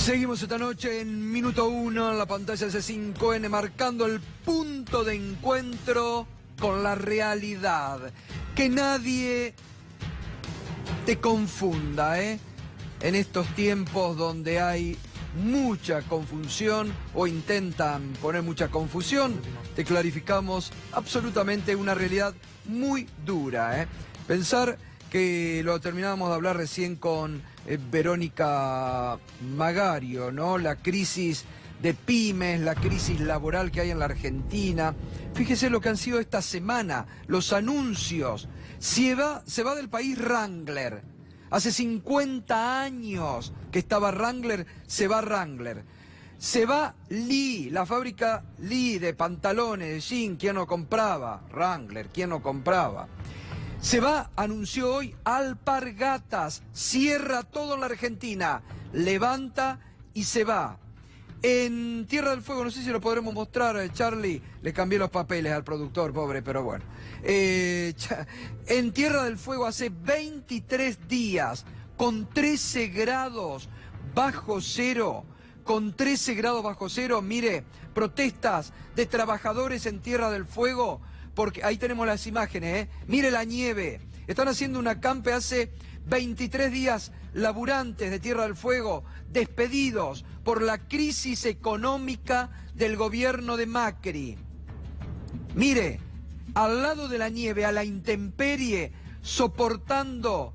Seguimos esta noche en Minuto 1 en la pantalla de C5N, marcando el punto de encuentro con la realidad. Que nadie te confunda, en estos tiempos donde hay mucha confusión o intentan poner mucha confusión, te clarificamos absolutamente una realidad muy dura. Pensar que lo terminábamos de hablar recién con Verónica Magario, ¿no? La crisis de pymes, la crisis laboral que hay en la Argentina. Fíjese lo que han sido esta semana, los anuncios. Se va del país Wrangler. Hace 50 años que estaba Wrangler, se va Wrangler. Se va Lee, la fábrica Lee de pantalones, de jean, ¿quién no compraba? Wrangler, ¿quién no compraba? Se va, anunció hoy, Alpargatas, cierra todo en la Argentina, levanta y se va. En Tierra del Fuego, no sé si lo podremos mostrar, Charlie, le cambié los papeles al productor, pobre, pero bueno. En Tierra del Fuego hace 23 días, con 13 grados bajo cero, mire, protestas de trabajadores en Tierra del Fuego, porque ahí tenemos las imágenes, mire la nieve, están haciendo un acampe hace 23 días, laburantes de Tierra del Fuego, despedidos por la crisis económica del gobierno de Macri. Mire, al lado de la nieve, a la intemperie, soportando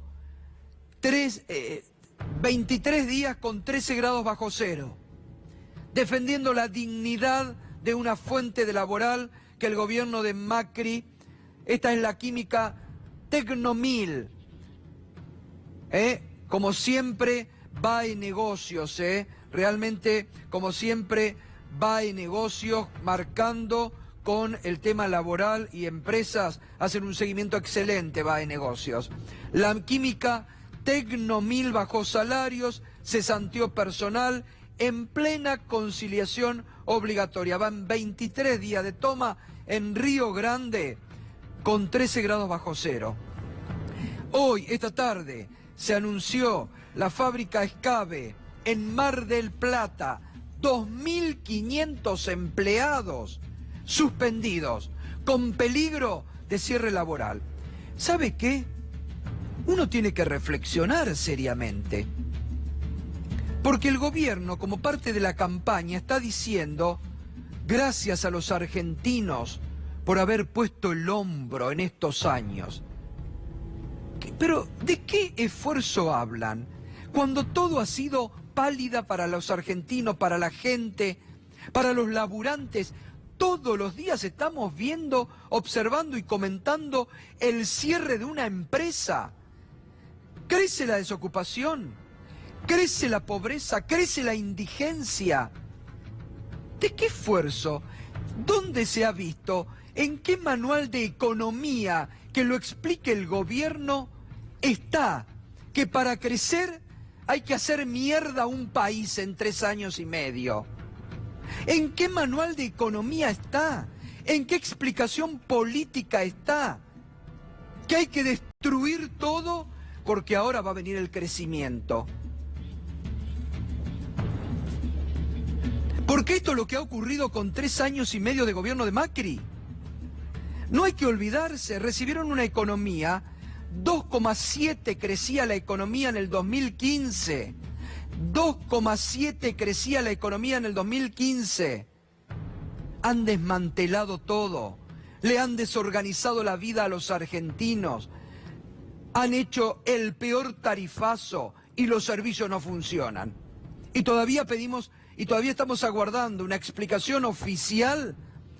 23 días con 13 grados bajo cero, defendiendo la dignidad de una fuente de laboral que el gobierno de Macri, esta es la química Tecnomil, como siempre va en negocios, realmente como siempre va en negocios, marcando con el tema laboral y empresas, hacen un seguimiento excelente, va en negocios. La química Tecnomil bajó salarios, cesanteó personal, en plena conciliación obligatoria. Van 23 días de toma en Río Grande con 13 grados bajo cero. Hoy, esta tarde, se anunció la fábrica Escabe en Mar del Plata, 2.500 empleados suspendidos, con peligro de cierre laboral. ¿Sabe qué? Uno tiene que reflexionar seriamente. Porque el gobierno, como parte de la campaña, está diciendo, gracias a los argentinos por haber puesto el hombro en estos años. Pero, ¿de qué esfuerzo hablan? Cuando todo ha sido pálida para los argentinos, para la gente, para los laburantes. Todos los días estamos viendo, observando y comentando el cierre de una empresa. Crece la desocupación, crece la pobreza, crece la indigencia. ¿De qué esfuerzo? ¿Dónde se ha visto? ¿En qué manual de economía que lo explique el gobierno está que para crecer hay que hacer mierda a un país en 3 años y medio? ¿En qué manual de economía está? ¿En qué explicación política está? Que hay que destruir todo porque ahora va a venir el crecimiento. Porque esto es lo que ha ocurrido con 3 años y medio de gobierno de Macri. No hay que olvidarse, recibieron una economía, 2,7 crecía la economía en el 2015. 2,7 crecía la economía en el 2015. Han desmantelado todo, le han desorganizado la vida a los argentinos, han hecho el peor tarifazo y los servicios no funcionan. Y todavía estamos aguardando una explicación oficial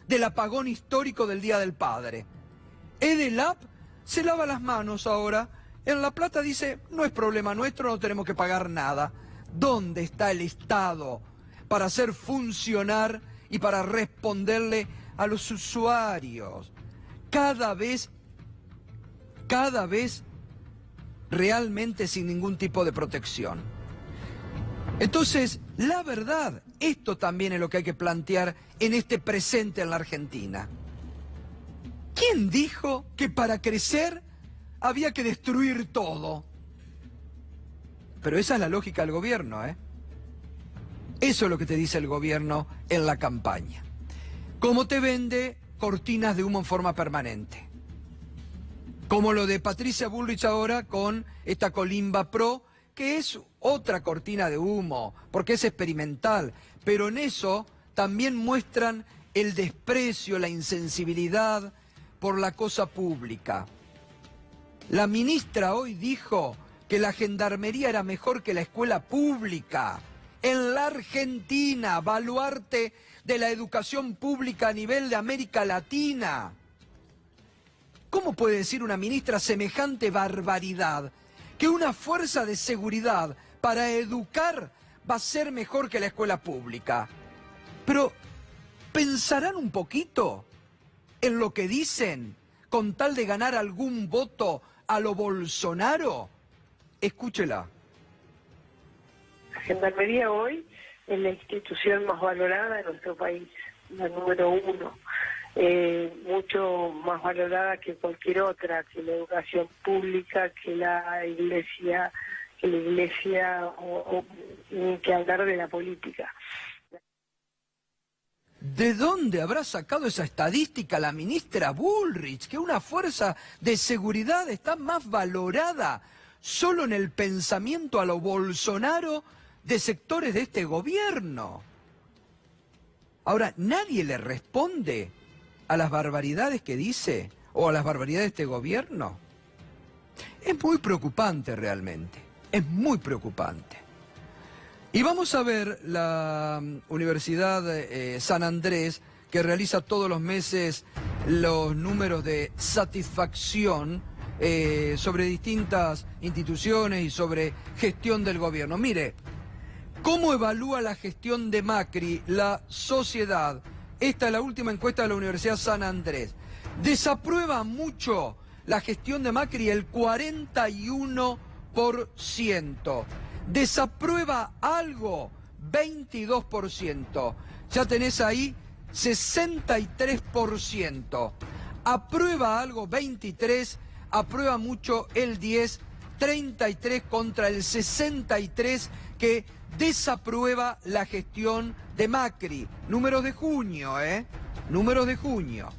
del apagón histórico del Día del Padre. Edelap se lava las manos ahora. En La Plata dice, no es problema nuestro, no tenemos que pagar nada. ¿Dónde está el Estado para hacer funcionar y para responderle a los usuarios? Cada vez realmente sin ningún tipo de protección. Entonces, la verdad, esto también es lo que hay que plantear en este presente en la Argentina. ¿Quién dijo que para crecer había que destruir todo? Pero esa es la lógica del gobierno, Eso es lo que te dice el gobierno en la campaña. Como te vende cortinas de humo en forma permanente. Como lo de Patricia Bullrich ahora con esta Colimba Pro, que es otra cortina de humo, porque es experimental, pero en eso también muestran el desprecio, la insensibilidad por la cosa pública. La ministra hoy dijo que la gendarmería era mejor que la escuela pública. En la Argentina, baluarte de la educación pública a nivel de América Latina. ¿Cómo puede decir una ministra semejante barbaridad? Que una fuerza de seguridad para educar va a ser mejor que la escuela pública. Pero, ¿pensarán un poquito en lo que dicen con tal de ganar algún voto a lo Bolsonaro? Escúchela. La Gendarmería hoy es la institución más valorada de nuestro país, la número 1. Mucho más valorada que cualquier otra, que la educación pública, que la iglesia, o ni que hablar de la política. ¿De dónde habrá sacado esa estadística la ministra Bullrich? Que una fuerza de seguridad está más valorada solo en el pensamiento a lo Bolsonaro de sectores de este gobierno. Ahora, nadie le responde a las barbaridades que dice o a las barbaridades de este gobierno. Es muy preocupante realmente, es muy preocupante. Y vamos a ver la Universidad San Andrés, que realiza todos los meses los números de satisfacción sobre distintas instituciones y sobre gestión del gobierno. Mire, ¿cómo evalúa la gestión de Macri la sociedad? Esta es la última encuesta de la Universidad San Andrés. Desaprueba mucho la gestión de Macri el 41%. Desaprueba algo 22%. Ya tenés ahí 63%. Aprueba algo 23%. Aprueba mucho el 10%. 33% contra el 63% que desaprueba la gestión de Macri. Números de junio, Números de junio.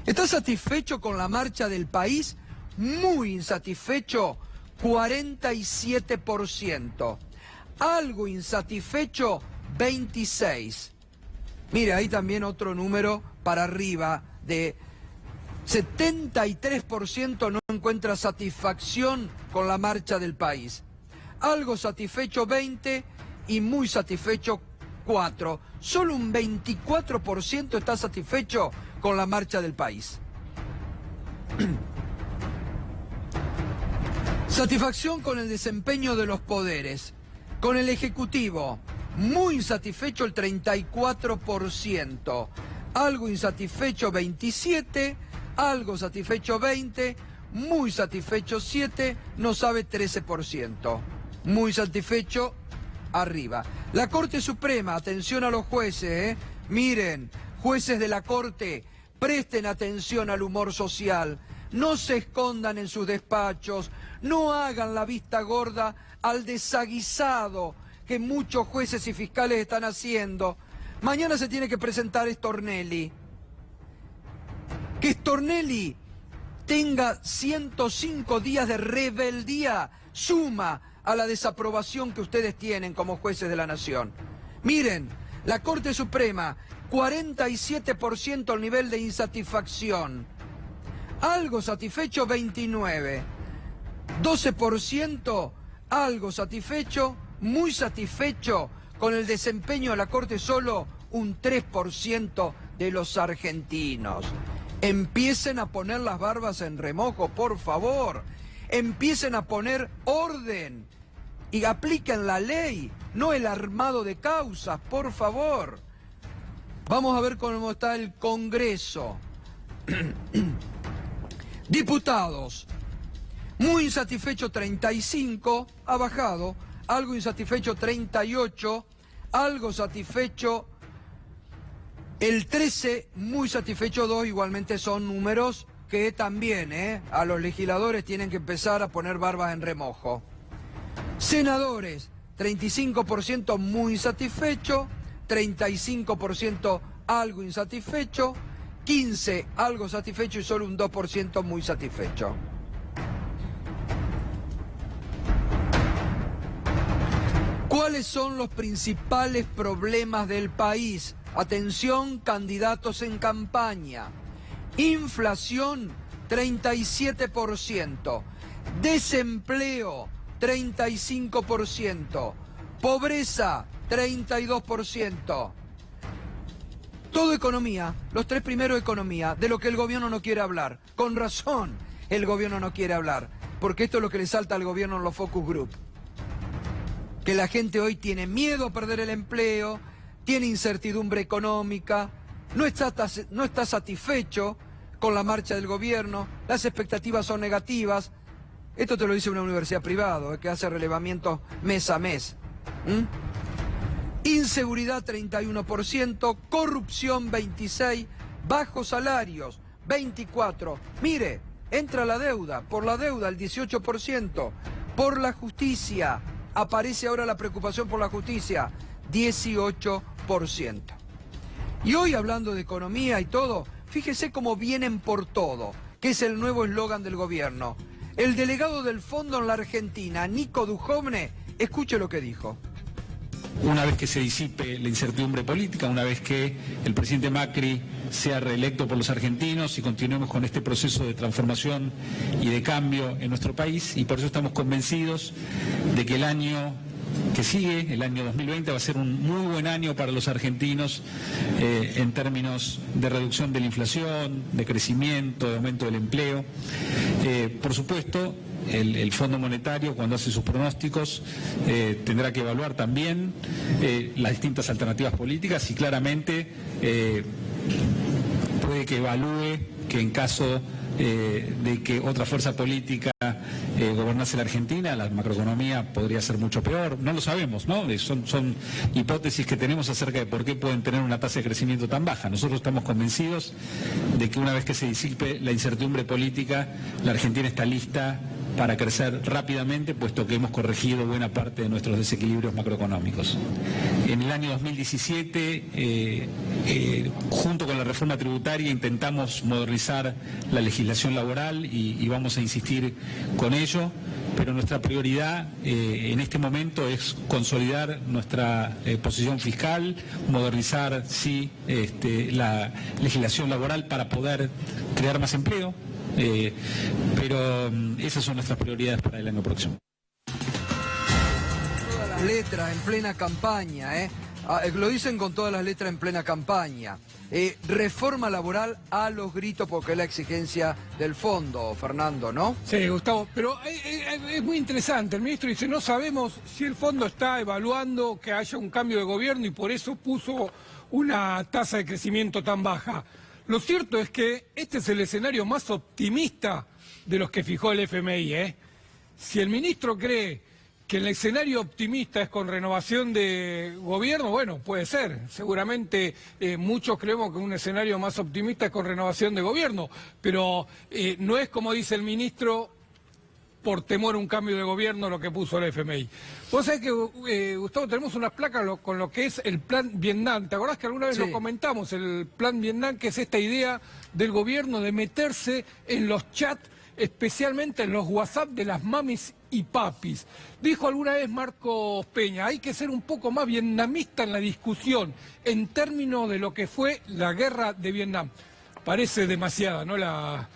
¿Estás satisfecho con la marcha del país? Muy insatisfecho, 47%. Algo insatisfecho, 26%. Mire, ahí también otro número para arriba de 73% no encuentra satisfacción con la marcha del país. Algo satisfecho 20% y muy satisfecho 4%. Solo un 24% está satisfecho con la marcha del país. Satisfacción con el desempeño de los poderes. Con el Ejecutivo, muy insatisfecho el 34%. Algo insatisfecho 27%. Algo satisfecho 20%. Muy satisfecho 7%, no sabe 13%. Muy satisfecho, arriba. La Corte Suprema, atención a los jueces, Miren, jueces de la Corte, presten atención al humor social. No se escondan en sus despachos, no hagan la vista gorda al desaguisado que muchos jueces y fiscales están haciendo. Mañana se tiene que presentar Stornelli. Que Stornelli tenga 105 días de rebeldía suma a la desaprobación que ustedes tienen como jueces de la nación. Miren, la Corte Suprema, 47% al nivel de insatisfacción. Algo satisfecho, 29%. 12%, algo satisfecho, muy satisfecho con el desempeño de la Corte, solo un 3% de los argentinos. Empiecen a poner las barbas en remojo, por favor. Empiecen a poner orden y apliquen la ley, no el armado de causas, por favor. Vamos a ver cómo está el Congreso. Diputados, muy insatisfecho 35, ha bajado. Algo insatisfecho 38, algo satisfecho el 13, muy satisfecho 2, igualmente son números que también a los legisladores tienen que empezar a poner barbas en remojo. Senadores, 35% muy satisfecho, 35% algo insatisfecho, 15% algo satisfecho y solo un 2% muy satisfecho. ¿Cuáles son los principales problemas del país? Atención, candidatos en campaña. Inflación, 37%. Desempleo, 35%. Pobreza, 32%. Todo economía, los tres primeros economía, de lo que el gobierno no quiere hablar. Con razón el gobierno no quiere hablar, porque esto es lo que le salta al gobierno en los focus group. Que la gente hoy tiene miedo a perder el empleo, tiene incertidumbre económica, no está satisfecho con la marcha del gobierno, las expectativas son negativas. Esto te lo dice una universidad privada, que hace relevamientos mes a mes. Inseguridad 31%, corrupción 26%, bajos salarios 24%. Mire, entra la deuda, por la deuda el 18%, por la justicia, aparece ahora la preocupación por la justicia, 18%. Y hoy hablando de economía y todo, fíjese cómo vienen por todo, que es el nuevo eslogan del gobierno. El delegado del fondo en la Argentina, Nico Dujovne, escuche lo que dijo. Una vez que se disipe la incertidumbre política, una vez que el presidente Macri sea reelecto por los argentinos y continuemos con este proceso de transformación y de cambio en nuestro país, y por eso estamos convencidos de que el año que sigue, el año 2020, va a ser un muy buen año para los argentinos en términos de reducción de la inflación, de crecimiento, de aumento del empleo. Por supuesto, el Fondo Monetario, cuando hace sus pronósticos, tendrá que evaluar también las distintas alternativas políticas y claramente puede que evalúe que en caso de que otra fuerza política gobernase la Argentina, la macroeconomía podría ser mucho peor. No lo sabemos, ¿no? Son hipótesis que tenemos acerca de por qué pueden tener una tasa de crecimiento tan baja. Nosotros estamos convencidos de que una vez que se disipe la incertidumbre política, la Argentina está lista para crecer rápidamente, puesto que hemos corregido buena parte de nuestros desequilibrios macroeconómicos. En el año 2017, junto con la reforma tributaria, intentamos modernizar la legislación laboral y vamos a insistir con ello, pero nuestra prioridad en este momento es consolidar nuestra posición fiscal, modernizar, sí, la legislación laboral para poder crear más empleo. Pero esas son nuestras prioridades para el año próximo. Todas las letras en plena campaña, lo dicen con todas las letras en plena campaña. Reforma laboral a los gritos porque es la exigencia del fondo, Fernando, ¿no? Sí, Gustavo, pero es muy interesante. El ministro dice, no sabemos si el fondo está evaluando que haya un cambio de gobierno y por eso puso una tasa de crecimiento tan baja. Lo cierto es que este es el escenario más optimista de los que fijó el FMI, Si el ministro cree que el escenario optimista es con renovación de gobierno, bueno, puede ser. Seguramente muchos creemos que un escenario más optimista es con renovación de gobierno, pero no es como dice el ministro por temor a un cambio de gobierno lo que puso el FMI. Vos sabés que, Gustavo, tenemos unas placas con lo que es el Plan Vietnam. ¿Te acordás que alguna vez lo comentamos? El Plan Vietnam, que es esta idea del gobierno de meterse en los chats, especialmente en los WhatsApp de las mamis y papis. Dijo alguna vez Marcos Peña, hay que ser un poco más vietnamista en la discusión, en términos de lo que fue la guerra de Vietnam. Parece demasiada, ¿no? La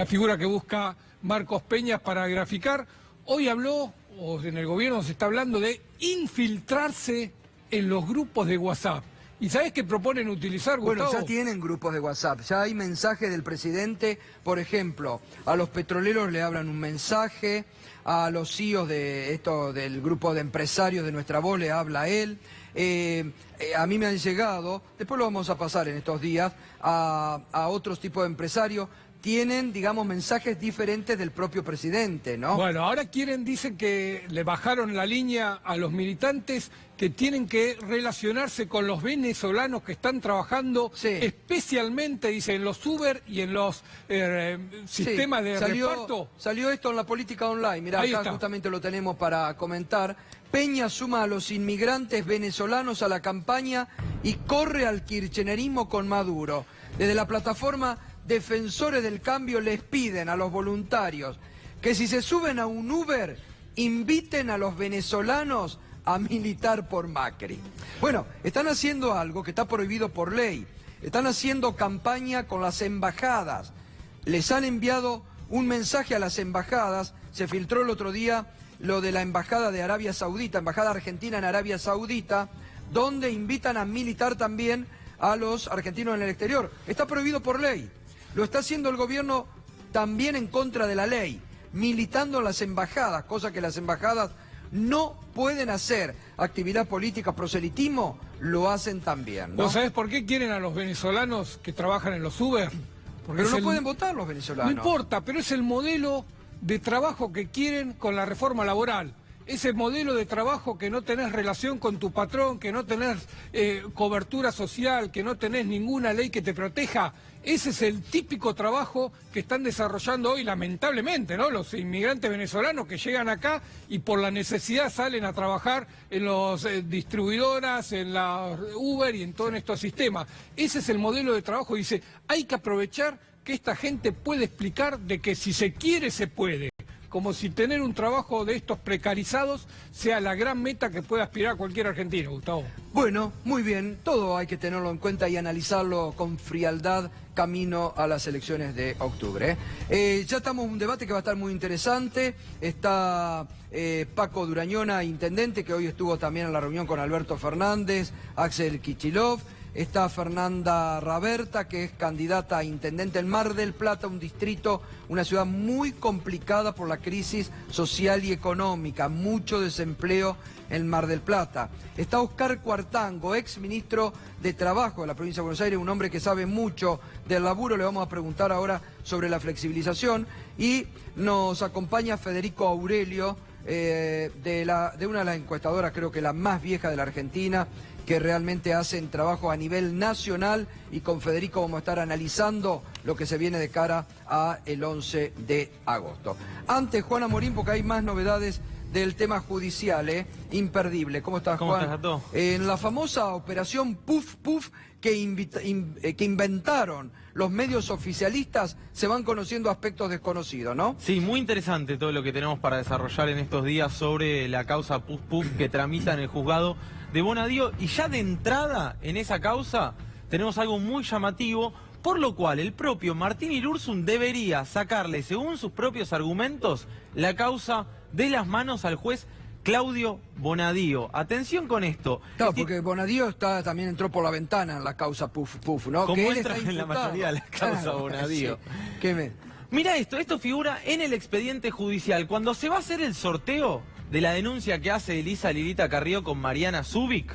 figura que busca Marcos Peña para graficar. Hoy habló, o en el gobierno se está hablando de infiltrarse en los grupos de WhatsApp. ¿Y sabés qué proponen utilizar, Gustavo? Bueno, ya tienen grupos de WhatsApp, ya hay mensajes del presidente, por ejemplo, a los petroleros le hablan un mensaje, a los CEOs del grupo de empresarios de Nuestra Voz le habla él. A mí me han llegado, después lo vamos a pasar en estos días, a otros tipos de empresarios, tienen, digamos, mensajes diferentes del propio presidente, ¿no? Bueno, ahora dicen que le bajaron la línea a los militantes que tienen que relacionarse con los venezolanos que están trabajando especialmente, dicen, en los Uber y en los sistemas de reparto. Salió esto en la política online, mirá, Ahí acá está. justamente lo tenemos para comentar. Peña suma a los inmigrantes venezolanos a la campaña y corre al kirchnerismo con Maduro. Desde la plataforma Defensores del Cambio les piden a los voluntarios que si se suben a un Uber, inviten a los venezolanos a militar por Macri. Bueno, están haciendo algo que está prohibido por ley. Están haciendo campaña con las embajadas. Les han enviado un mensaje a las embajadas. Se filtró el otro día lo de la embajada de Arabia Saudita, embajada argentina en Arabia Saudita, donde invitan a militar también a los argentinos en el exterior. Está prohibido por ley. Lo está haciendo el gobierno también en contra de la ley, militando en las embajadas, cosa que las embajadas no pueden hacer. Actividad política, proselitismo, lo hacen también, ¿no? ¿Vos sabés por qué quieren a los venezolanos que trabajan en los Uber? Porque Pero no pueden votar los venezolanos. No importa, pero es el modelo de trabajo que quieren con la reforma laboral. Ese modelo de trabajo que no tenés relación con tu patrón, que no tenés cobertura social, que no tenés ninguna ley que te proteja. Ese es el típico trabajo que están desarrollando hoy, lamentablemente, ¿no? Los inmigrantes venezolanos que llegan acá y por la necesidad salen a trabajar en los distribuidoras, en la Uber y en todos estos sistemas. Ese es el modelo de trabajo. Dice, hay que aprovechar que esta gente puede explicar de que si se quiere, se puede. Como si tener un trabajo de estos precarizados sea la gran meta que puede aspirar cualquier argentino, Gustavo. Bueno, muy bien, todo hay que tenerlo en cuenta y analizarlo con frialdad camino a las elecciones de octubre. Ya estamos en un debate que va a estar muy interesante. Está Paco Durañona, intendente, que hoy estuvo también en la reunión con Alberto Fernández, Axel Kicillof. Está Fernanda Raberta, que es candidata a intendente en Mar del Plata, un distrito, una ciudad muy complicada por la crisis social y económica, mucho desempleo en Mar del Plata. Está Oscar Cuartango, ex ministro de Trabajo de la provincia de Buenos Aires, un hombre que sabe mucho del laburo, le vamos a preguntar ahora sobre la flexibilización. Y nos acompaña Federico Aurelio, de una de las encuestadoras, creo que la más vieja de la Argentina, que realmente hacen trabajo a nivel nacional, y con Federico vamos a estar analizando lo que se viene de cara a el 11 de agosto. Antes, Juana Morín, porque hay más novedades del tema judicial, imperdible. ¿Cómo estás, Juan? ¿Cómo estás, Gato? En la famosa operación Puf Puf que inventaron los medios oficialistas, se van conociendo aspectos desconocidos, ¿no? Sí, muy interesante todo lo que tenemos para desarrollar en estos días sobre la causa Puf Puf que tramita en el juzgado de Bonadío. Y ya de entrada en esa causa tenemos algo muy llamativo, por lo cual el propio Martín Irurzun debería sacarle, según sus propios argumentos, la causa de las manos al juez Claudio Bonadío. Atención con esto. Claro, porque Bonadío también entró por la ventana en la causa Puf Puf, ¿no? Como que él entra está en la imputado. mayoría de las causas, Claro, Bonadío. Sí. Mira esto figura en el expediente judicial. Cuando se va a hacer el sorteo de la denuncia que hace Elisa Lilita Carrió con Mariana Zubik,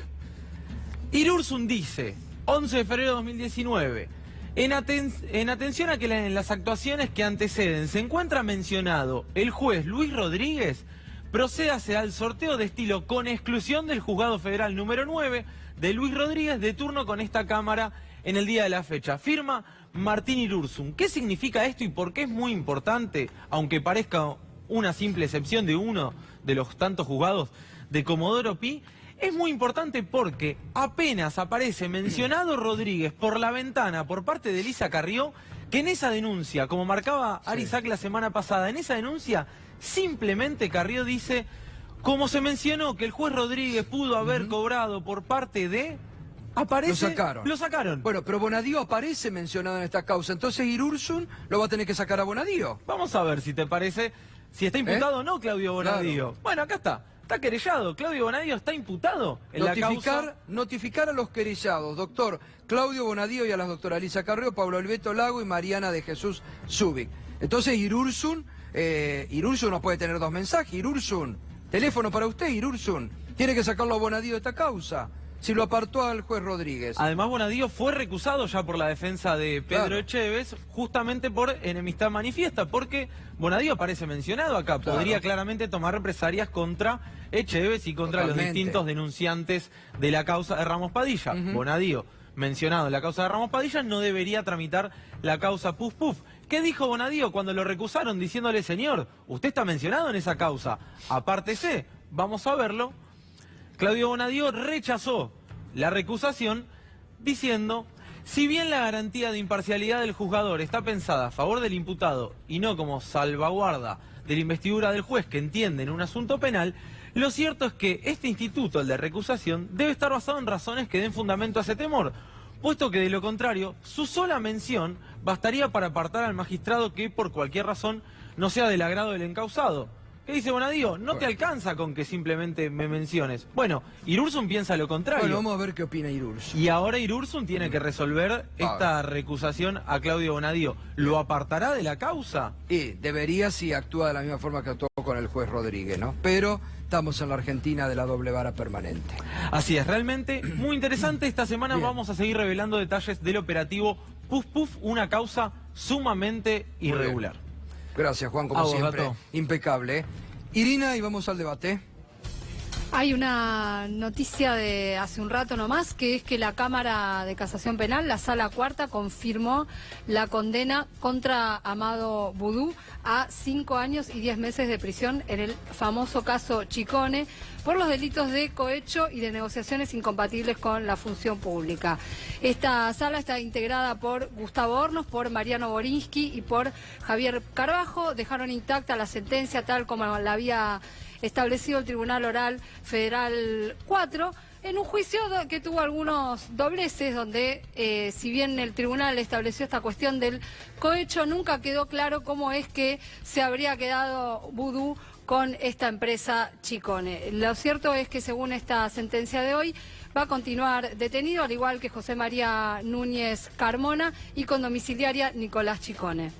Irurzun dice, 11 de febrero de 2019, en atención a que en las actuaciones que anteceden se encuentra mencionado el juez Luis Rodríguez, procédase al sorteo de estilo con exclusión del Juzgado Federal número 9 de Luis Rodríguez, de turno con esta Cámara en el día de la fecha. Firma Martín Irurzun. ¿Qué significa esto y por qué es muy importante, aunque parezca una simple excepción de uno de los tantos juzgados de Comodoro Pi? Es muy importante porque apenas aparece mencionado Rodríguez por la ventana por parte de Elisa Carrió, que en esa denuncia, como marcaba Arizac la semana pasada, en esa denuncia simplemente Carrió dice, como se mencionó que el juez Rodríguez pudo haber cobrado por parte de... Aparece, lo sacaron. Bueno, pero Bonadío aparece mencionado en esta causa, entonces Irurzun lo va a tener que sacar a Bonadío. Vamos a ver si te parece, si está imputado o no Claudio Bonadío. Claro. Bueno, acá está querellado. Claudio Bonadío está imputado en la causa. Notificar a los querellados, doctor Claudio Bonadío, y a las doctoras Elisa Carrió, Pablo Alberto Lago y Mariana de Jesús Zubik. Entonces Irurzun no puede tener dos mensajes. Irurzun, teléfono para usted, Irurzun. Tiene que sacarlo a Bonadío de esta causa. si lo apartó al juez Rodríguez. Además, Bonadío fue recusado ya por la defensa de Pedro Claro. Echevez, justamente por enemistad manifiesta, porque Bonadío aparece mencionado acá. Claro. Podría claramente tomar represalias contra Echevez y contra los Totalmente. distintos denunciantes de la causa de Ramos Padilla. Bonadío, mencionado en la causa de Ramos Padilla, no debería tramitar la causa Puf Puf. ¿Qué dijo Bonadío cuando lo recusaron? Diciéndole, señor, usted está mencionado en esa causa, apártese. Vamos a verlo. Claudio Bonadío rechazó la recusación diciendo, si bien la garantía de imparcialidad del juzgador está pensada a favor del imputado y no como salvaguarda de la investidura del juez que entiende en un asunto penal, lo cierto es que este instituto, el de recusación, debe estar basado en razones que den fundamento a ese temor, puesto que de lo contrario, su sola mención bastaría para apartar al magistrado que por cualquier razón no sea del agrado del encausado. ¿Qué dice Bonadío? No te alcanza con que simplemente me menciones. Bueno, Irurzun piensa lo contrario. Bueno, vamos a ver qué opina Irurzun. Y ahora Irurzun tiene que resolver esta recusación a Claudio Bonadío. ¿Lo apartará de la causa? Y debería si actúa de la misma forma que actuó con el juez Rodríguez, ¿no? Pero estamos en la Argentina de la doble vara permanente. Así es, realmente muy interesante. Esta semana vamos a seguir revelando detalles del operativo Puf Puf, una causa sumamente irregular. Gracias, Juan, como A vos, siempre. Gato. Impecable. ¿Eh? Irina, y vamos al debate. Hay una noticia de hace un rato nomás, que es que la Cámara de Casación Penal, la Sala Cuarta, confirmó la condena contra Amado Boudou a 5 años y 10 meses de prisión en el famoso caso Chicone por los delitos de cohecho y de negociaciones incompatibles con la función pública. Esta sala está integrada por Gustavo Hornos, por Mariano Borinsky y por Javier Carbajo. Dejaron intacta la sentencia tal como la había establecido el Tribunal Oral Federal 4, en un juicio que tuvo algunos dobleces, donde si bien el tribunal estableció esta cuestión del cohecho, nunca quedó claro cómo es que se habría quedado Boudou con esta empresa Chicone. Lo cierto es que según esta sentencia de hoy, va a continuar detenido, al igual que José María Núñez Carmona, y con domiciliaria Nicolás Chicone.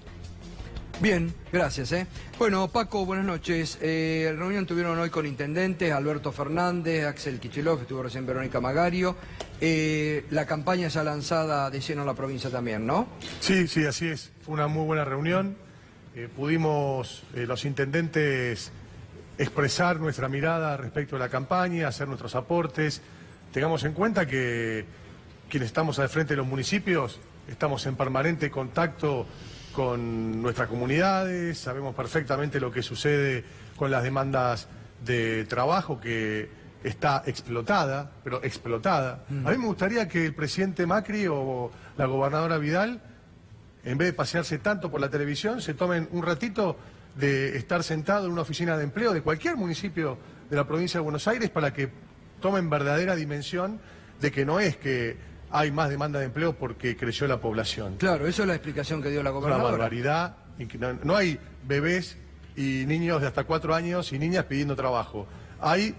Bien, gracias. Bueno, Paco, buenas noches. Reunión tuvieron hoy con intendentes, Alberto Fernández, Axel Kicillof, estuvo recién Verónica Magario. La campaña ya lanzada de lleno a la provincia también, ¿no? Sí, sí, así es. Fue una muy buena reunión. Pudimos los intendentes expresar nuestra mirada respecto a la campaña, hacer nuestros aportes. Tengamos en cuenta que quienes estamos al frente de los municipios estamos en permanente contacto con nuestras comunidades, sabemos perfectamente lo que sucede con las demandas de trabajo que está explotada, pero explotada. A mí me gustaría que el presidente Macri o la gobernadora Vidal, en vez de pasearse tanto por la televisión, se tomen un ratito de estar sentado en una oficina de empleo de cualquier municipio de la provincia de Buenos Aires para que tomen verdadera dimensión de que no es que hay más demanda de empleo porque creció la población. Claro, eso es la explicación que dio la Una gobernadora. barbaridad. No hay bebés y niños de hasta 4 años y niñas pidiendo trabajo. Hay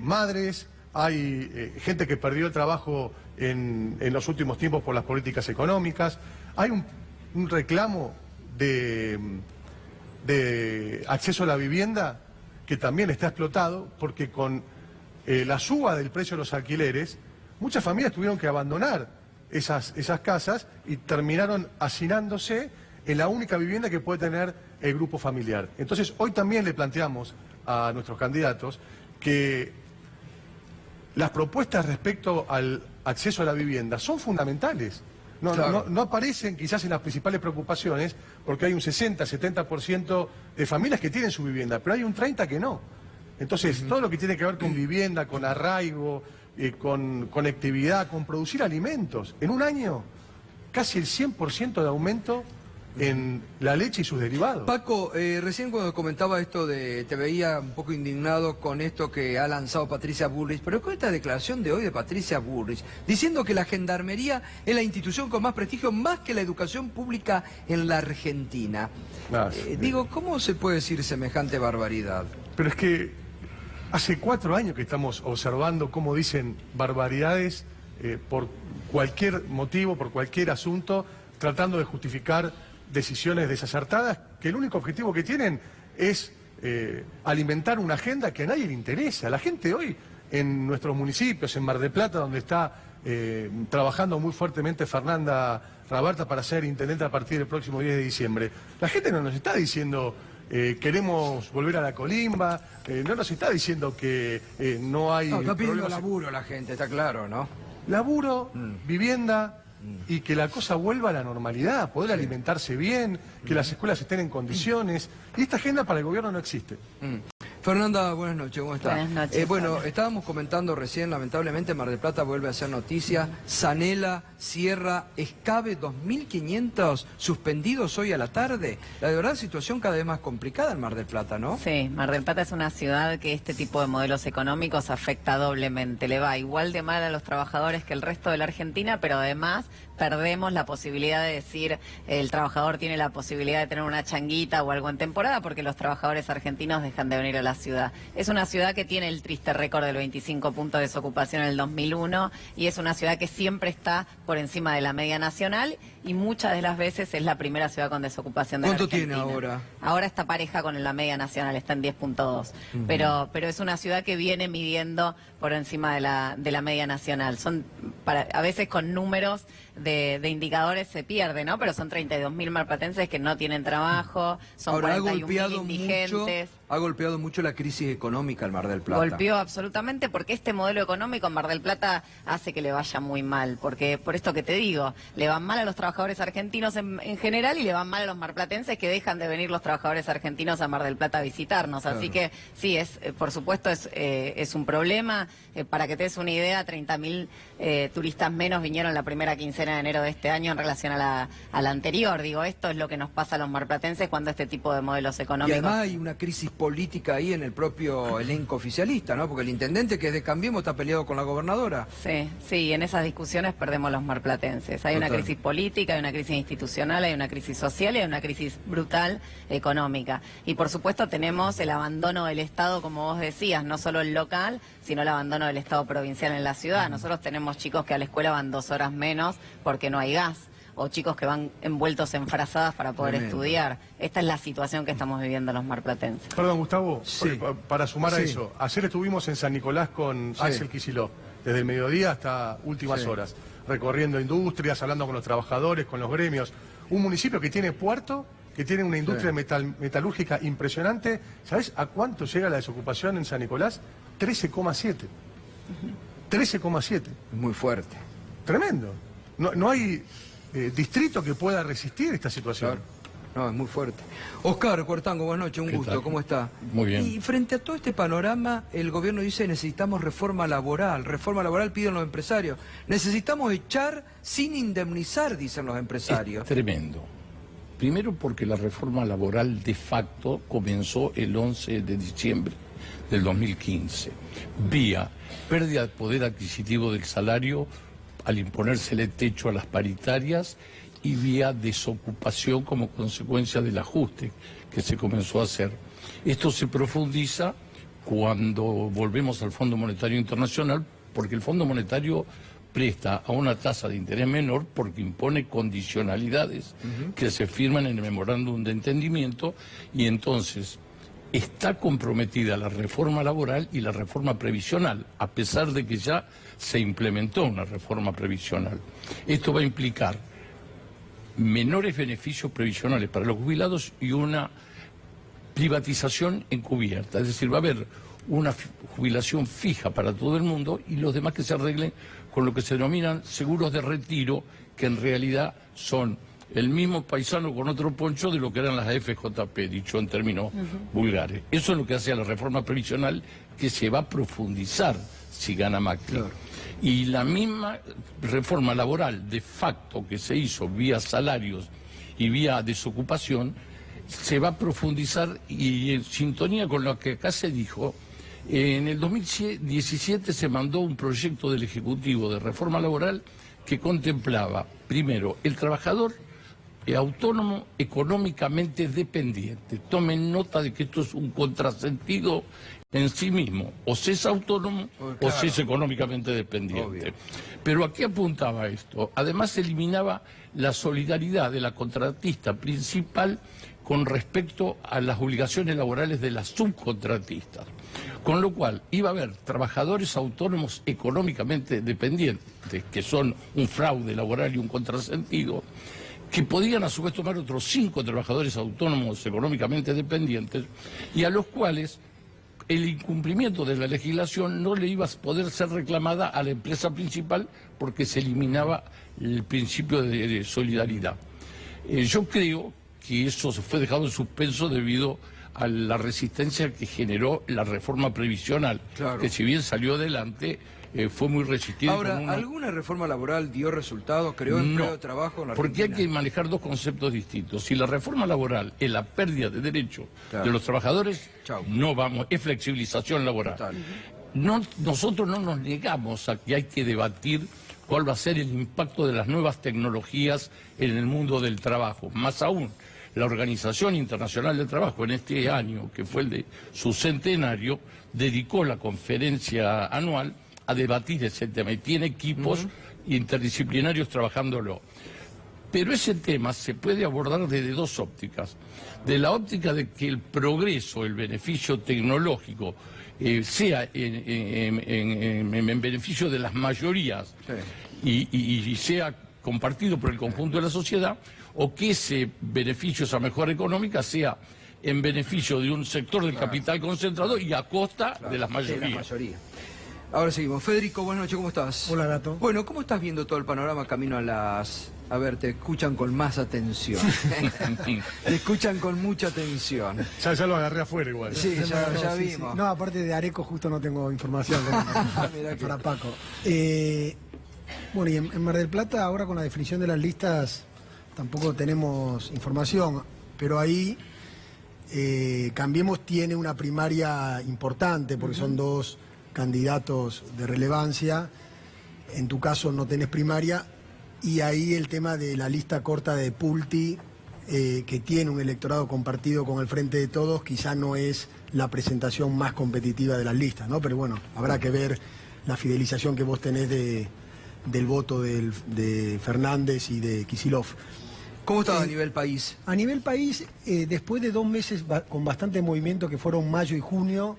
madres, hay gente que perdió el trabajo en los últimos tiempos por las políticas económicas. Hay un reclamo de acceso a la vivienda que también está explotado porque con la suba del precio de los alquileres, muchas familias tuvieron que abandonar esas casas y terminaron hacinándose en la única vivienda que puede tener el grupo familiar. Entonces, hoy también le planteamos a nuestros candidatos que las propuestas respecto al acceso a la vivienda son fundamentales. No aparecen quizás en las principales preocupaciones porque hay un 60-70% de familias que tienen su vivienda, pero hay un 30% que no. Entonces, todo lo que tiene que ver con vivienda, con arraigo, con conectividad, con producir alimentos. En un año, casi el 100% de aumento en la leche y sus derivados. Paco, recién cuando comentaba esto te veía un poco indignado con esto que ha lanzado Patricia Bullrich, pero con esta declaración de hoy de Patricia Bullrich, diciendo que la Gendarmería es la institución con más prestigio, más que la educación pública en la Argentina. Digo, ¿cómo se puede decir semejante barbaridad? Pero es que hace 4 años que estamos observando cómo dicen barbaridades por cualquier motivo, por cualquier asunto, tratando de justificar decisiones desacertadas, que el único objetivo que tienen es alimentar una agenda que a nadie le interesa. La gente hoy en nuestros municipios, en Mar del Plata, donde está trabajando muy fuertemente Fernanda Raberta para ser intendente a partir del próximo 10 de diciembre. La gente no nos está diciendo queremos volver a la colimba, no nos está diciendo que no hay... No, está pidiendo problemas. laburo la gente, está claro, ¿no? Laburo, vivienda y que la cosa vuelva a la normalidad, poder alimentarse bien, que las escuelas estén en condiciones. Y esta agenda para el gobierno no existe. Fernanda, buenas noches, ¿cómo está? Buenas noches, Bueno, Fabio. estábamos comentando recién, lamentablemente Mar del Plata vuelve a ser noticia. Sanela, Sierra, Escabe, 2.500 suspendidos hoy a la tarde. La verdad, situación cada vez más complicada en Mar del Plata, ¿no? Sí, Mar del Plata es una ciudad que este tipo de modelos económicos afecta doblemente. Le va igual de mal a los trabajadores que el resto de la Argentina, pero además perdemos la posibilidad de decir el trabajador tiene la posibilidad de tener una changuita o algo en temporada porque los trabajadores argentinos dejan de venir a la ciudad. Es una ciudad que tiene el triste récord del 25 puntos de desocupación en el 2001 y es una ciudad que siempre está por encima de la media nacional y muchas de las veces es la primera ciudad con desocupación de la ¿Cuánto Argentina. tiene ahora? Ahora está pareja con la media nacional, está en 10.2. Pero es una ciudad que viene midiendo por encima de la media nacional. Son a veces con números de indicadores se pierde, ¿no? Pero son 32.000 marplatenses que no tienen trabajo, son Ahora, 41.000 indigentes. ha golpeado mucho la crisis económica al Mar del Plata. Golpeó absolutamente porque este modelo económico en Mar del Plata hace que le vaya muy mal, porque por esto que te digo, le van mal a los trabajadores argentinos en general y le van mal a los marplatenses que dejan de venir los trabajadores argentinos a Mar del Plata a visitarnos. Claro. Así que sí, por supuesto es un problema. Para que te des una idea, 30.000 turistas menos vinieron la primera quincena de enero de este año en relación a la anterior. Digo, esto es lo que nos pasa a los marplatenses cuando este tipo de modelos Y económicos... además hay una crisis política ahí en el propio elenco oficialista, ¿no? Porque el intendente que es de Cambiemos está peleado con la gobernadora. Sí, en esas discusiones perdemos los marplatenses. Hay una Total. crisis política, hay una crisis institucional, hay una crisis social y hay una crisis brutal económica. Y por supuesto tenemos el abandono del Estado, como vos decías, no solo el local, sino el abandono del Estado provincial en la ciudad. Nosotros tenemos chicos que a la escuela van 2 horas menos porque no hay gas, o chicos que van envueltos en frazadas para poder Tremendo. estudiar. Esta es la situación que estamos viviendo los marplatenses. Perdón, Gustavo, Sí. para sumar a Sí. eso. Ayer estuvimos en San Nicolás con Sí. Axel Kicillof, desde el mediodía hasta últimas Sí. horas, recorriendo industrias, hablando con los trabajadores, con los gremios. Un municipio que tiene puerto, que tiene una industria Sí. metalúrgica impresionante. ¿Sabes a cuánto llega la desocupación en San Nicolás? 13,7. 13,7. Muy fuerte. Tremendo. No hay distrito que pueda resistir esta situación. Claro. No, es muy fuerte. Oscar Cuartango, buenas noches, un ¿Qué gusto, tal? ¿cómo está? Muy bien. Y frente a todo este panorama, el gobierno dice necesitamos reforma laboral piden los empresarios. Necesitamos echar sin indemnizar, dicen los empresarios. Es tremendo. Primero porque la reforma laboral de facto comenzó el 11 de diciembre del 2015, vía pérdida de poder adquisitivo del salario al imponérsele techo a las paritarias y vía desocupación como consecuencia del ajuste que se comenzó a hacer. Esto se profundiza cuando volvemos al Fondo Monetario Internacional, porque el Fondo Monetario presta a una tasa de interés menor porque impone condicionalidades que se firman en el memorándum de entendimiento y entonces está comprometida la reforma laboral y la reforma previsional, a pesar de que ya se implementó una reforma previsional. Esto va a implicar menores beneficios previsionales para los jubilados y una privatización encubierta. Es decir, va a haber una jubilación fija para todo el mundo y los demás que se arreglen con lo que se denominan seguros de retiro, que en realidad son el mismo paisano con otro poncho de lo que eran las FJP, dicho en términos vulgares. Eso es lo que hace a la reforma previsional, que se va a profundizar si gana Macri. Claro. Y la misma reforma laboral de facto que se hizo vía salarios y vía desocupación, se va a profundizar y en sintonía con lo que acá se dijo, en el 2017 se mandó un proyecto del Ejecutivo de reforma laboral que contemplaba, primero, el trabajador autónomo económicamente dependiente. Tomen nota de que esto es un contrasentido en sí mismo. O se es autónomo o se es económicamente dependiente. Obvio. Pero ¿a qué apuntaba esto? Además eliminaba la solidaridad de la contratista principal con respecto a las obligaciones laborales de las subcontratistas. Con lo cual iba a haber trabajadores autónomos económicamente dependientes, que son un fraude laboral y un contrasentido, que podían a su vez tomar otros 5 trabajadores autónomos económicamente dependientes, y a los cuales el incumplimiento de la legislación no le iba a poder ser reclamada a la empresa principal porque se eliminaba el principio de solidaridad. Yo creo que eso se fue dejado en suspenso debido a la resistencia que generó la reforma previsional, claro, que si bien salió adelante, fue muy resistida. Ahora, ¿alguna reforma laboral dio resultados, creó empleo de trabajo en la Argentina? Porque hay que manejar dos conceptos distintos. Si la reforma laboral es la pérdida de derechos de los trabajadores, no vamos, es flexibilización laboral. Nosotros no nos negamos a que hay que debatir cuál va a ser el impacto de las nuevas tecnologías en el mundo del trabajo. Más aún, la Organización Internacional del Trabajo en este año, que fue el de su centenario, dedicó la conferencia anual a debatir ese tema y tiene equipos interdisciplinarios trabajándolo. Pero ese tema se puede abordar desde dos ópticas. De la óptica de que el progreso, el beneficio tecnológico, sea en beneficio de las mayorías y sea compartido por el conjunto de la sociedad, o que ese beneficio, esa mejora económica, sea en beneficio de un sector del capital concentrado y a costa de las mayorías. Ahora seguimos. Federico, buenas noches, ¿cómo estás? Hola, Gato. Bueno, ¿cómo estás viendo todo el panorama camino a las... A ver, te escuchan con más atención. Te escuchan con mucha atención. Ya lo agarré afuera igual. Sí, ya vimos. Sí. No, aparte de Areco justo no tengo información para Paco. Bueno, y en Mar del Plata ahora con la definición de las listas tampoco tenemos información, pero ahí Cambiemos tiene una primaria importante porque son 2 candidatos de relevancia. En tu caso no tenés primaria. Y ahí el tema de la lista corta de Pulti, que tiene un electorado compartido con el Frente de Todos, quizá no es la presentación más competitiva de las listas, ¿no? Pero bueno, habrá que ver la fidelización que vos tenés del voto de Fernández y de Kicillof. ¿Cómo estaba a nivel país? A nivel país, después de 2 meses con bastante movimiento, que fueron mayo y junio,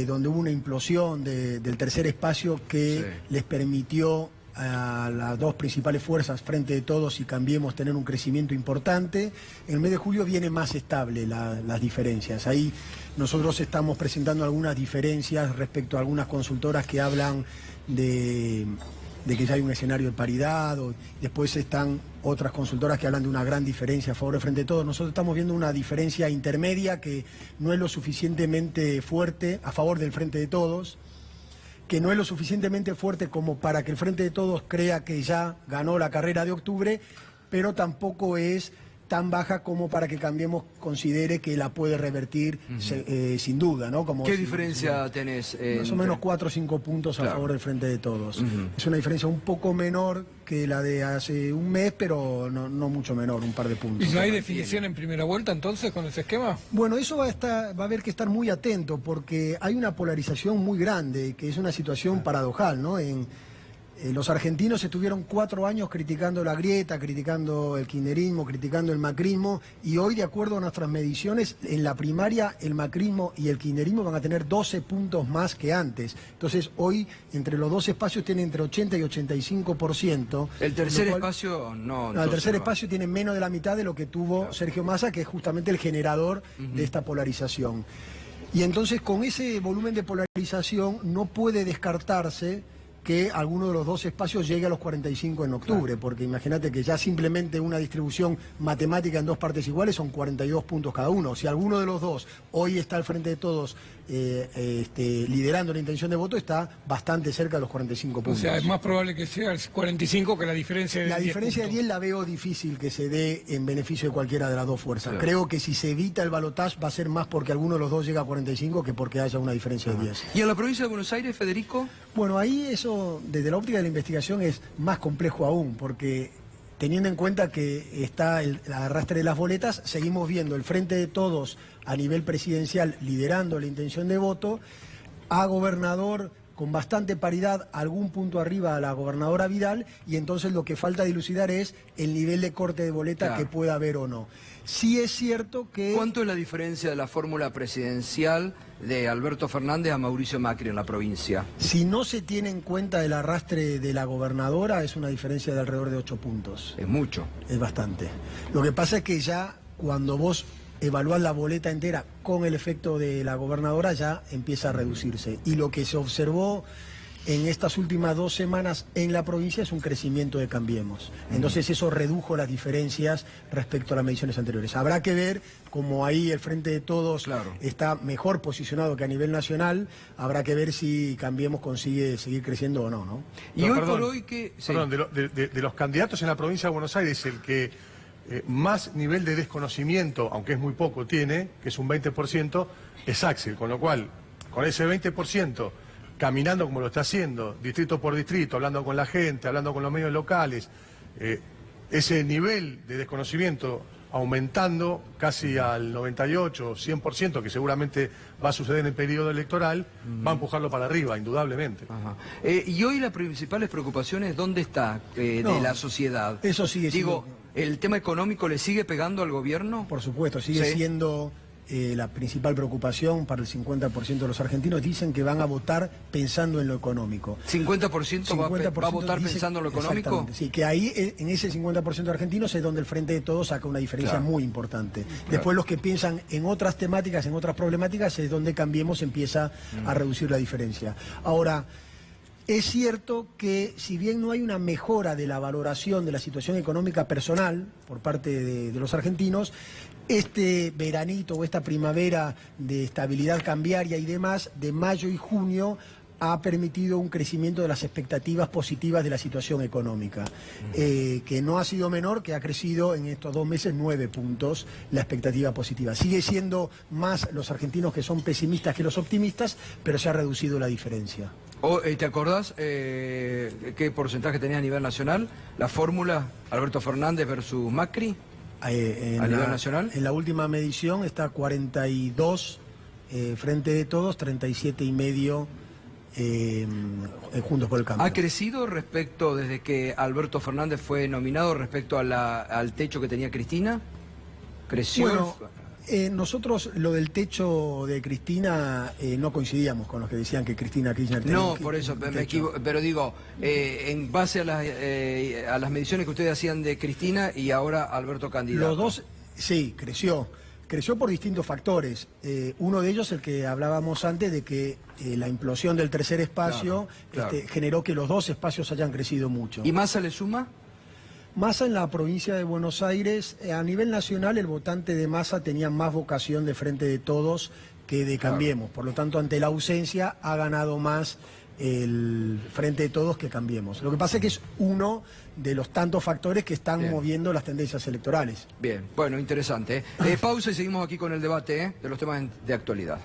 donde hubo una implosión del tercer espacio que les permitió a las 2 principales fuerzas, Frente de Todos y Cambiemos, tener un crecimiento importante. En el mes de julio viene más estable las diferencias. Ahí nosotros estamos presentando algunas diferencias respecto a algunas consultoras que hablan de que ya hay un escenario de paridad, después están otras consultoras que hablan de una gran diferencia a favor del Frente de Todos. Nosotros estamos viendo una diferencia intermedia que no es lo suficientemente fuerte a favor del Frente de Todos, que no es lo suficientemente fuerte como para que el Frente de Todos crea que ya ganó la carrera de octubre, pero tampoco es tan baja como para que Cambiemos considere que la puede revertir sin duda, ¿no? Como ¿Qué diferencia tenés? Más o menos 4 o 5 puntos a favor del Frente de Todos. Es una diferencia un poco menor que la de hace un mes, pero no mucho menor, un par de puntos. ¿Y no hay definición en primera vuelta entonces con ese esquema? Bueno, eso va a haber que estar muy atento porque hay una polarización muy grande, que es una situación paradojal, ¿no? Los argentinos estuvieron 4 años criticando la grieta, criticando el kirchnerismo, criticando el macrismo, y hoy, de acuerdo a nuestras mediciones, en la primaria el macrismo y el kirchnerismo van a tener 12 puntos más que antes. Entonces, hoy, entre los 2 espacios tienen entre 80 y 85%. El tercer espacio no. El tercer espacio tiene menos de la mitad de lo que tuvo Sergio Massa, que es justamente el generador de esta polarización. Y entonces, con ese volumen de polarización, no puede descartarse que alguno de los 2 espacios llegue a los 45 en octubre, porque imagínate que ya simplemente una distribución matemática en 2 partes iguales son 42 puntos cada uno. Si alguno de los 2 hoy está al Frente de Todos liderando la intención de voto, está bastante cerca de los 45 puntos. O sea, es más probable que sea el 45 que la diferencia de 10 La diferencia de 10 la veo difícil que se dé en beneficio de cualquiera de las 2 fuerzas. Creo que si se evita el balotaje va a ser más porque alguno de los 2 llega a 45 que porque haya una diferencia de 10. ¿Y en la provincia de Buenos Aires, Federico? Bueno, ahí eso, desde la óptica de la investigación, es más complejo aún, porque teniendo en cuenta que está el arrastre de las boletas, seguimos viendo el Frente de Todos a nivel presidencial liderando la intención de voto, a gobernador con bastante paridad, algún punto arriba a la gobernadora Vidal, y entonces lo que falta dilucidar es el nivel de corte de boleta que pueda haber o no. Sí es cierto que... ¿Cuánto es la diferencia de la fórmula presidencial de Alberto Fernández a Mauricio Macri en la provincia? Si no se tiene en cuenta el arrastre de la gobernadora, es una diferencia de alrededor de 8 puntos. Es mucho. Es bastante. Lo que pasa es que ya cuando vos evaluar la boleta entera con el efecto de la gobernadora ya empieza a reducirse. Y lo que se observó en estas últimas 2 semanas en la provincia es un crecimiento de Cambiemos. Entonces eso redujo las diferencias respecto a las mediciones anteriores. Habrá que ver, como ahí el Frente de Todos está mejor posicionado que a nivel nacional, habrá que ver si Cambiemos consigue seguir creciendo o no, ¿no? Y hoy por hoy que... Perdón, de los candidatos en la provincia de Buenos Aires, el que más nivel de desconocimiento, aunque es muy poco, tiene, que es un 20%, es Axel, con lo cual, con ese 20%, caminando como lo está haciendo, distrito por distrito, hablando con la gente, hablando con los medios locales, ese nivel de desconocimiento aumentando casi al 98, 100%, que seguramente va a suceder en el periodo electoral, va a empujarlo para arriba, indudablemente. Y hoy las principales preocupaciones, ¿dónde está de la sociedad? Eso sigue siendo... ¿El tema económico le sigue pegando al gobierno? Por supuesto, sigue siendo la principal preocupación para el 50% de los argentinos. Dicen que van a votar pensando en lo económico. ¿50% va a votar pensando en lo económico? Sí, que ahí en ese 50% de argentinos es donde el Frente de Todos saca una diferencia muy importante. Después los que piensan en otras temáticas, en otras problemáticas, es donde Cambiemos empieza a reducir la diferencia. Ahora, es cierto que si bien no hay una mejora de la valoración de la situación económica personal por parte de los argentinos, este veranito o esta primavera de estabilidad cambiaria y demás, de mayo y junio, ha permitido un crecimiento de las expectativas positivas de la situación económica, que no ha sido menor, que ha crecido en estos 2 meses 9 puntos la expectativa positiva. Sigue siendo más los argentinos que son pesimistas que los optimistas, pero se ha reducido la diferencia. ¿Te acordás qué porcentaje tenía a nivel nacional? ¿La fórmula Alberto Fernández versus Macri a nivel nacional? En la última medición está 42 Frente de Todos, 37,5 Juntos por el Cambio. ¿Ha crecido respecto, desde que Alberto Fernández fue nominado, respecto a al techo que tenía Cristina? ¿Creció? Bueno, nosotros lo del techo de Cristina no coincidíamos con los que decían que Cristina Kirchner tenía No, por eso me equivoco, pero digo, en base a las mediciones que ustedes hacían de Cristina y ahora Alberto candidato. Los dos, sí, creció por distintos factores. Uno de ellos, el que hablábamos antes, de que la implosión del tercer espacio generó que los 2 espacios hayan crecido mucho. ¿Y Massa le suma? Massa en la provincia de Buenos Aires, a nivel nacional el votante de Massa tenía más vocación de Frente de Todos que de Cambiemos. Por lo tanto, ante la ausencia ha ganado más el Frente de Todos que Cambiemos. Lo que pasa es que es uno de los tantos factores que están moviendo las tendencias electorales. Bien, bueno, interesante. Pausa y seguimos aquí con el debate de los temas de actualidad.